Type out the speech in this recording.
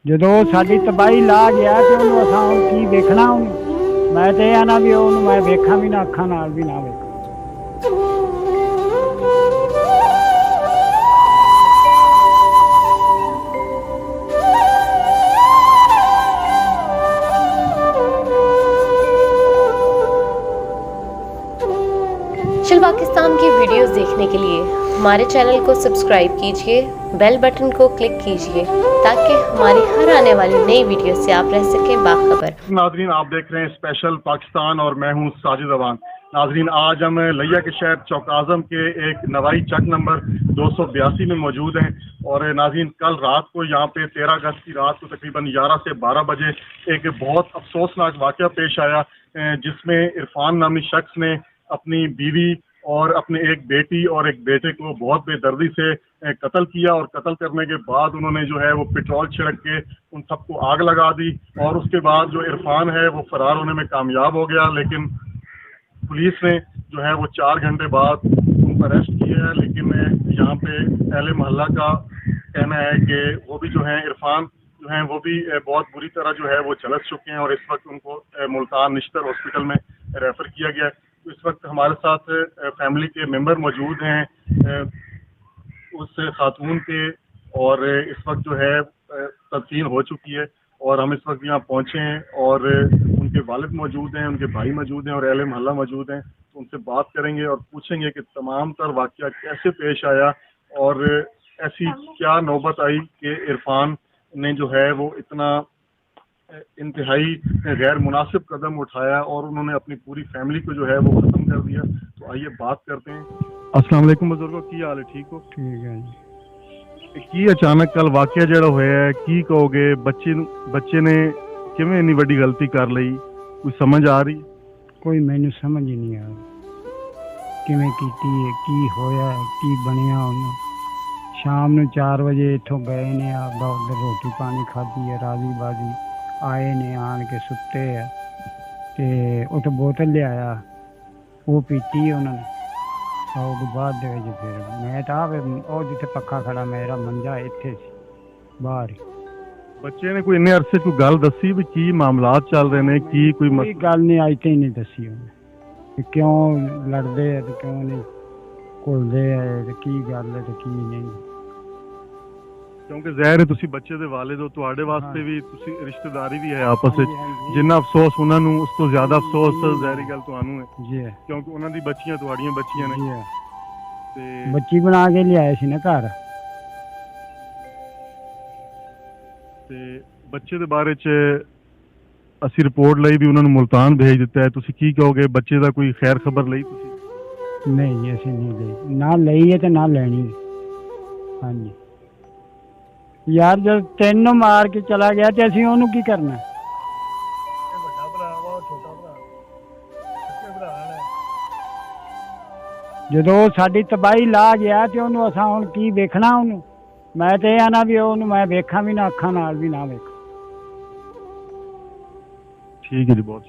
ਜਦੋਂ ਸਾਡੀ ਤਬਾਹੀ ਲਾ ਗਿਆ ਤੇ ਉਹਨੂੰ ਅਸਾਂ ਹੁਣ ਕੀ ਵੇਖਣਾ ਉਹਨੂੰ। ਮੈਂ ਤੇ ਇਹ ਆਣਾ ਵੀ ਉਹਨੂੰ ਮੈਂ ਵੇਖਾਂ ਵੀ ਨਾ, ਅੱਖਾਂ ਨਾਲ ਵੀ ਨਾ ਵੇਖਾਂ। चल पाकिस्तान की वीडियोस देखने के लिए हमारे चैनल को सब्सक्राइब कीजिए, बेल बटन को क्लिक कीजिए ताकि हमारी हर आने वाली नई वीडियो से आप रह सकें बाखबर। नाजरीन, आप देख रहे हैं स्पेशल पाकिस्तान और मैं हूं साजिद अवान। नाजरीन, आज हम लिया के शहर चौक आज़म के एक नवाई चक नंबर 282 में मौजूद हैं। और नाजरीन, कल रात को यहाँ पे 13 अगस्त की रात को तकरीबन 11 से 12 बजे एक बहुत अफसोसनाक वाक़या पेश आया, जिसमें इरफान नामी शख्स ने अपनी बीवी और अपने एक बेटी और एक बेटे को बहुत बेदर्दी से कत्ल किया। और कत्ल करने के बाद उन्होंने जो है वो पेट्रोल छिड़क के उन सबको आग लगा दी। और उसके बाद जो इरफान है वो फरार होने में कामयाब हो गया, लेकिन पुलिस ने जो है वो 4 घंटे बाद उनको अरेस्ट किया है। लेकिन यहाँ पे अहले मोहल्ला का कहना है कि वो भी जो है इरफान जो हैं वो भी बहुत बुरी तरह जो है वो झलस चुके हैं और इस वक्त उनको मुल्तान निश्तर हॉस्पिटल में रेफ़र किया गया है। तो इस वक्त हमारे साथ फैमिली के मेंबर मौजूद हैं उस खातून के, और इस वक्त जो है तदफीन हो चुकी है और हम इस वक्त यहाँ पहुँचे हैं और उनके वालिद मौजूद हैं, उनके भाई मौजूद हैं और अहले मोहल्ला मौजूद हैं। तो उनसे बात करेंगे और पूछेंगे कि तमाम तर वाक़या कैसे पेश आया और ऐसी क्या नौबत आई कि इरफान ने जो है वो इतना इंतहाई गैर मुनासिब कदम उठाया और उन्होंने अपनी पूरी फैमिली को जो है वो ख़त्म कर दिया। तो आइए बात करते हैं। अस्सलाम वालेकुम बुजुर्गो, की हाल है? ठीक हो? ठीक है जी। की अचानक कल वाक़या जिहड़ा होया है की कहोगे? बच्चे ने किवें इन्नी वड्डी गलती कर लई, कोई समझ आ रही? कोई मैनू समझ ही नहीं आ रही किवें कीती है, की होया है, की बनिया ਉਹਨੂੰ। शाम ਨੂੰ 4 ਵਜੇ ਇੱਥੋਂ ਗਏ ਨੇ, ਆਪਦਾ ਉੱਧਰ ਰੋਟੀ ਪਾਣੀ ਖਾਧੀ ਹੈ, ਰਾਜ਼ੀ ਬਾਜ਼ੀ ਆਏ ਨੇ, ਆਣ ਕੇ ਸੁੱਤੇ ਆ ਤੇ ਉੱਥੇ ਬੋਤਲ ਲਿਆਇਆ, ਉਹ ਪੀਤੀ ਉਹਨਾਂ ਨੇ। ਸੌ ਤੋਂ ਬਾਅਦ ਦੇ ਵਿੱਚ ਫਿਰ ਮੈਂ ਤਾਂ ਉਹ ਜਿੱਥੇ ਪੱਖਾ ਖੜਾ ਮੇਰਾ ਮੰਜਾ ਇੱਥੇ ਸੀ ਬਾਹਰ ਹੀ। ਬੱਚੇ ਨੇ ਕੋਈ ਇੰਨੇ ਅਰਸੇ ਕੋਈ ਗੱਲ ਦੱਸੀ ਵੀ ਕੀ ਮਾਮਲਾਤ ਚੱਲ ਰਹੇ ਨੇ, ਕੀ ਕੋਈ ਗੱਲ ਨਹੀਂ ਅੱਜ ਤੱਕ ਨਹੀਂ ਦੱਸੀ ਉਹਨੇ ਕਿ ਕਿਉਂ ਲੜਦੇ ਆ ਤੇ ਕਿਉਂ ਨਹੀਂ ਘੁਲਦੇ ਆ ਤੇ ਕੀ ਗੱਲ ਹੈ ਤੇ ਕੀ ਨਹੀਂ। ਕਿਉਂਕਿ ਜ਼ਾਹਿਰ ਹੈ ਤੁਸੀਂ ਬੱਚੇ ਦੇ ਵਾਲਿਦ ਹੋ, ਤੁਹਾਡੇ ਵਾਸਤੇ ਵੀ ਤੁਸੀਂ ਰਿਸ਼ਤੇਦਾਰੀ ਵੀ ਹੈ ਆਪਸ ਵਿੱਚ। ਜਿੰਨਾ ਅਫਸੋਸ ਉਹਨਾਂ ਨੂੰ, ਉਸ ਤੋਂ ਜ਼ਿਆਦਾ ਅਫਸੋਸ ਜ਼ਾਹਿਰੀ ਗੱਲ ਤੁਹਾਨੂੰ ਹੈ ਜੀ, ਕਿਉਂਕਿ ਉਹਨਾਂ ਦੀ ਬੱਚੀਆਂ ਤੁਹਾਡੀਆਂ ਬੱਚੀਆਂ ਨੇ ਤੇ ਬੱਚੀ ਬਣਾ ਕੇ ਲਿਆਏ ਸੀ ਨਾ ਘਰ। ਤੇ ਬੱਚੇ ਦੇ ਬਾਰੇ 'ਚ ਅਸੀਂ ਰਿਪੋਰਟ ਲਈ ਵੀ ਉਹਨਾਂ ਨੂੰ ਮੁਲਤਾਨ ਭੇਜ ਦਿੱਤਾ ਹੈ। ਤੁਸੀਂ ਕੀ ਕਹੋਗੇ? ਬੱਚੇ ਦਾ ਕੋਈ ਖੈਰ ਖਬਰ ਲਈ ਤੁਸੀਂ? ਨਹੀਂ ਜੀ, ਅਸੀਂ ਨਹੀਂ ਲਈ, ਨਾ ਲਈ ਹੈ ਤੇ ਨਾ ਲੈਣੀ। ਹਾਂਜੀ ਯਾਰ, ਜਦ ਤੈਨੂੰ ਮਾਰ ਕੇ ਚਲਾ ਗਿਆ ਤੇ ਅਸੀਂ ਉਹਨੂੰ ਕੀ ਕਰਨਾ? ਵੱਡਾ ਭਰਾ ਵਾ, ਛੋਟਾ ਭਰਾ, ਛੋਟੇ ਭਰਾ ਨੇ। ਜਦੋਂ ਸਾਡੀ ਤਬਾਹੀ ਲਾ ਗਿਆ ਤੇ ਉਹਨੂੰ ਅਸਾਂ ਹੁਣ ਕੀ ਵੇਖਣਾ ਉਹਨੂੰ। ਮੈਂ ਤੇ ਇਹ ਆਣਾ ਵੀ ਉਹਨੂੰ ਮੈਂ ਵੇਖਾਂ ਵੀ ਨਾ, ਅੱਖਾਂ ਨਾਲ ਵੀ ਨਾ ਵੇਖਾਂ। ਠੀਕ ਹੈ ਜੀ, ਬਹੁਤ